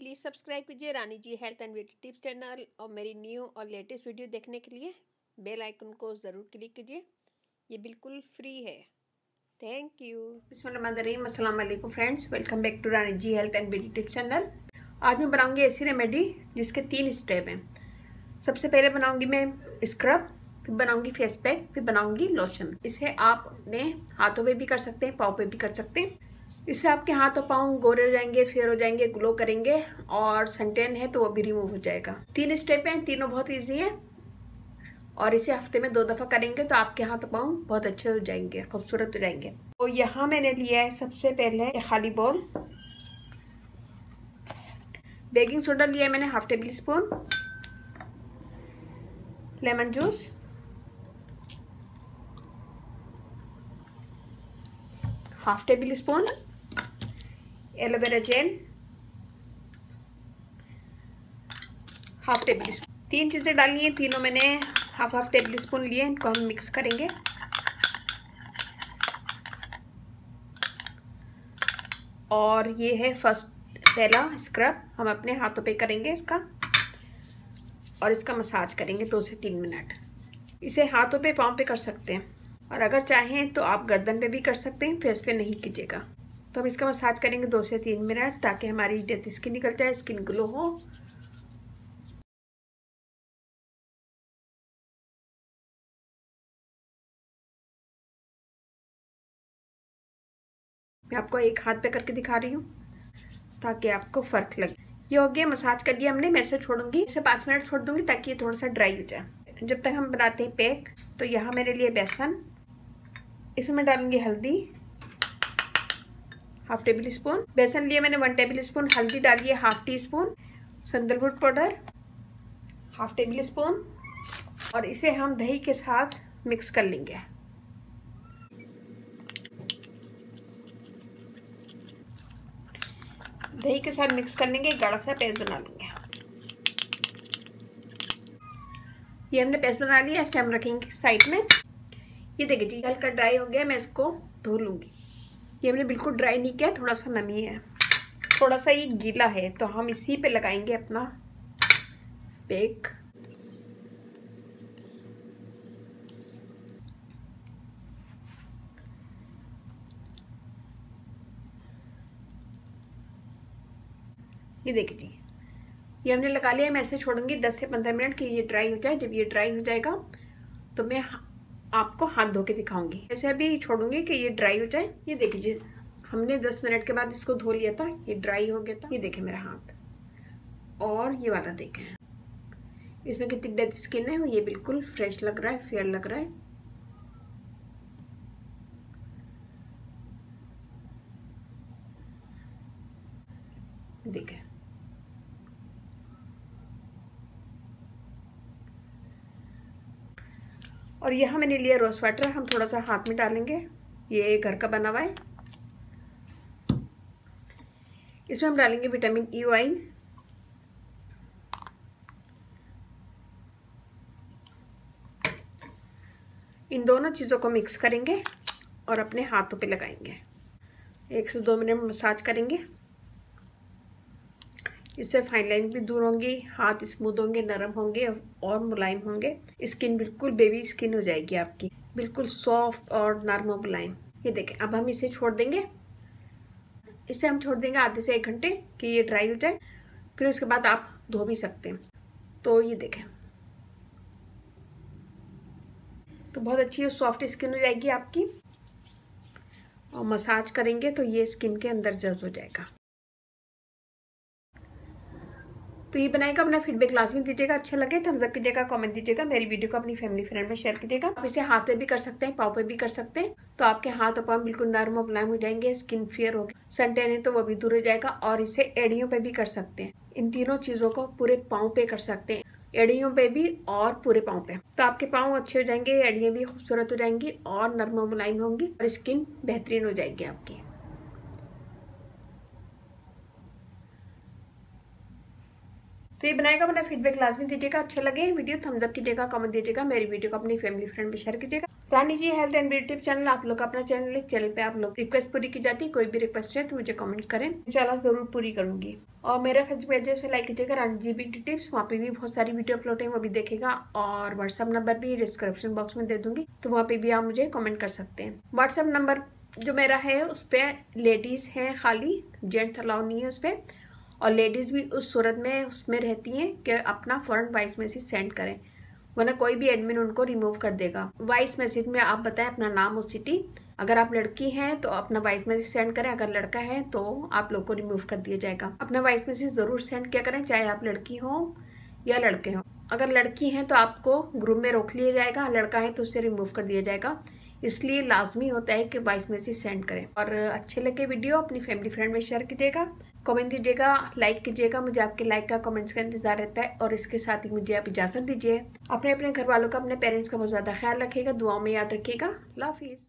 Please subscribe कीजिए Rani ji health and beauty tips channel और मेरी न्यू और लेटेस्ट वीडियो देखने के लिए बेल आइकन को ज़रूर क्लिक कीजिए। ये बिल्कुल फ्री है। Thank you. बिस्मिल्लाहिर्रहमानिर्रहीम। अस्सलाम वालेकुम friends, welcome back to Rani ji health and beauty tips channel. आज मैं बनाऊंगी ऐसी रेमेडी जिसके 3 स्टेप हैं। सबसे पहले बनाऊंगी मैं स्क्रब, फिर बनाऊंगी फेस पैक, फिर बनाऊंगी लोशन। इसे आप अपने हाथों पे भी कर सकते हैं, पाँव पे भी कर सकते हैं। इससे आपके हाथ और पाँव गोरे हो जाएंगे, फेयर हो जाएंगे, ग्लो करेंगे और सनटैन है तो वो भी रिमूव हो जाएगा। 3 स्टेप हैं, तीनों बहुत इजी है और इसे हफ्ते में 2 दफ़ा करेंगे तो आपके हाथ और पाँव बहुत अच्छे हो जाएंगे, खूबसूरत हो जाएंगे। तो यहाँ मैंने लिया है सबसे पहले एक खाली बाउल। बेकिंग सोडा लिया है मैंने half table spoon, lemon juice, half table spoon aloe vera gel, half table spoon. 3 चीज़ें डालनी है, तीनों मैंने हाफ टेबल स्पून लिए। इनको हम मिक्स करेंगे। और ये है फर्स्ट पहला स्क्रब, हम अपने हाथों पे करेंगे इसका और इसका मसाज करेंगे 2 से 3 मिनट। इसे हाथों पे पाँव पे कर सकते हैं और अगर चाहें तो आप गर्दन पे भी कर सकते हैं, फेस पे नहीं कीजिएगा। तो हम इसका मसाज करेंगे 2 से 3 मिनट ताकि हमारी डेड स्किन निकल जाए, स्किन ग्लो हो। मैं आपको एक हाथ पे करके दिखा रही हूँ ताकि आपको फर्क लगे। ये हो गया, मसाज कर दिया हमने। मैं इसे छोड़ूंगी, इसे 5 मिनट छोड़ दूंगी ताकि ये थोड़ा सा ड्राई हो जाए। जब तक हम बनाते हैं पैक, तो यहाँ मेरे लिए बेसन, इसमें मैं डालूंगी हल्दी हाफ टेबल स्पून। बेसन लिए मैंने 1 टेबल स्पून, हल्दी डालिए half tea spoon, sandalwood powder half table spoon और इसे हम दही के साथ मिक्स कर लेंगे। दही के साथ मिक्स कर लेंगे, गाढ़ा सा पेस्ट बना लेंगे। ये हमने पेस्ट बना लिया, ऐसे हम रखेंगे साइड में। ये देखिए जी हल्का ड्राई हो गया, मैं इसको धो लूँगी। ये हमने बिल्कुल ड्राई नहीं किया, थोड़ा सा नमी है, थोड़ा सा ये गीला है, तो हम इसी पे लगाएंगे अपना पैक। ये देखिए जी ये हमने लगा लिया। मैं ऐसे छोड़ूंगी 10 से 15 मिनट कि ये ड्राई हो जाए। जब ये ड्राई हो जाएगा तो मैं आपको हाथ धो के दिखाऊंगी। ऐसे अभी छोड़ूंगी कि ये ड्राई हो जाए। ये देखिए हमने 10 मिनट के बाद इसको धो लिया था, ये ड्राई हो गया था। ये देखे मेरा हाथ और ये वाला देखें, इसमें कितनी डेड स्किन है, ये बिल्कुल फ्रेश लग रहा है, फेयर लग रहा है। देखें और यहाँ मैंने लिया रोज वाटर, हम थोड़ा सा हाथ में डालेंगे। ये घर का बना हुआ है। इसमें हम डालेंगे विटामिन ई ऑयल, इन दोनों चीज़ों को मिक्स करेंगे और अपने हाथों पे लगाएंगे। 1 से 2 मिनट मसाज करेंगे। इससे फाइन लाइन भी दूर होंगी, हाथ स्मूथ होंगे, नरम होंगे और मुलायम होंगे। स्किन बिल्कुल बेबी स्किन हो जाएगी आपकी, बिल्कुल सॉफ्ट और नरम और मुलायम। ये देखें, अब हम इसे छोड़ देंगे। इसे हम छोड़ देंगे आधे से 1 घंटे कि ये ड्राई हो जाए, फिर उसके बाद आप धो भी सकते हैं। तो ये देखें, तो बहुत अच्छी सॉफ्ट स्किन हो जाएगी आपकी और मसाज करेंगे तो ये स्किन के अंदर जज्ब हो जाएगा। तो ये बनाएगा, अपना फीडबैक लाजमी दीजिएगा। अच्छा लगे थम्स अप कीजिएगा, कमेंट दीजिएगा। मेरी वीडियो को अपनी फैमिली फ्रेंड में शेयर कीजिएगा। आप इसे हाथ पे भी कर सकते हैं, पाँव पे भी कर सकते हैं, तो आपके हाथ और पाँव बिल्कुल नरम और मुलायम हो जाएंगे, स्किन फेयर होगी, सनटैन है तो वो भी दूर हो जाएगा। और इसे एड़ियों पे भी कर सकते हैं। इन तीनों चीज़ों को पूरे पाँव पे कर सकते हैं, एड़ियों पे भी और पूरे पाँव पे। तो आपके पाँव अच्छे हो जाएंगे, एड़ियाँ भी खूबसूरत हो जाएंगी और नरम और मुलायम होंगी और स्किन बेहतरीन हो जाएगी आपकी। तो ये बनाएगा, अपना फीडबैक लाजमी दीजिएगा। अच्छा लगे वीडियो थम्स अप कीजिएगा, कमेंट दीजिएगा। मेरी वीडियो को अपनी फैमिली फ्रेंड में शेयर कीजिएगा Rani ji health and beauty tip channel आप लोग का अपना चैनल है। चैनल पे आप लोग रिक्वेस्ट पूरी की जाती है। कोई भी रिक्वेस्ट है तो मुझे कमेंट करें, इंशाल्लाह जरूर पूरी करूंगी। और मेरा फेसबुक पेज है, उसे लाइक कीजिएगा, रानी जी ब्यूटी टिप्स। वहाँ पे भी बहुत सारी वीडियो अपलोड है, वो भी देखेगा। और व्हाट्सअप नंबर भी डिस्क्रिप्शन बॉक्स में दे दूंगी, तो वहाँ पे भी आप मुझे कमेंट कर सकते हैं। व्हाट्सअप नंबर जो मेरा है उस पर लेडीज़ हैं खाली, जेंट्स अलाउ नहीं है उस पर। और लेडीज़ भी उस सूरत में उसमें रहती हैं कि अपना फ़ौरन वॉइस मैसेज सेंड करें, वरना कोई भी एडमिन उनको रिमूव कर देगा। वॉइस मैसेज में आप बताएं अपना नाम और सिटी। अगर आप लड़की हैं तो अपना वॉइस मैसेज सेंड करें, अगर लड़का है तो आप लोग को रिमूव कर दिया जाएगा। अपना वॉइस मैसेज ज़रूर सेंड किया करें, चाहे आप लड़की हो या लड़के हों। अगर लड़की हैं तो आपको ग्रुप में रोक लिया जाएगा, लड़का है तो उससे रिमूव कर दिया जाएगा। इसलिए लाजमी होता है कि वॉइस मैसेज सेंड करें। और अच्छे लगे वीडियो अपनी फैमिली फ्रेंड में शेयर कीजिएगा, कमेंट दीजिएगा, लाइक कीजिएगा। मुझे आपके लाइक का, कमेंट्स का इंतजार रहता है। और इसके साथ ही मुझे आप इजाज़त दीजिए। अपने घर वालों का, अपने पेरेंट्स का बहुत ज़्यादा ख्याल रखिएगा, दुआओं में याद रखिएगा। अल्लाह हाफिज़।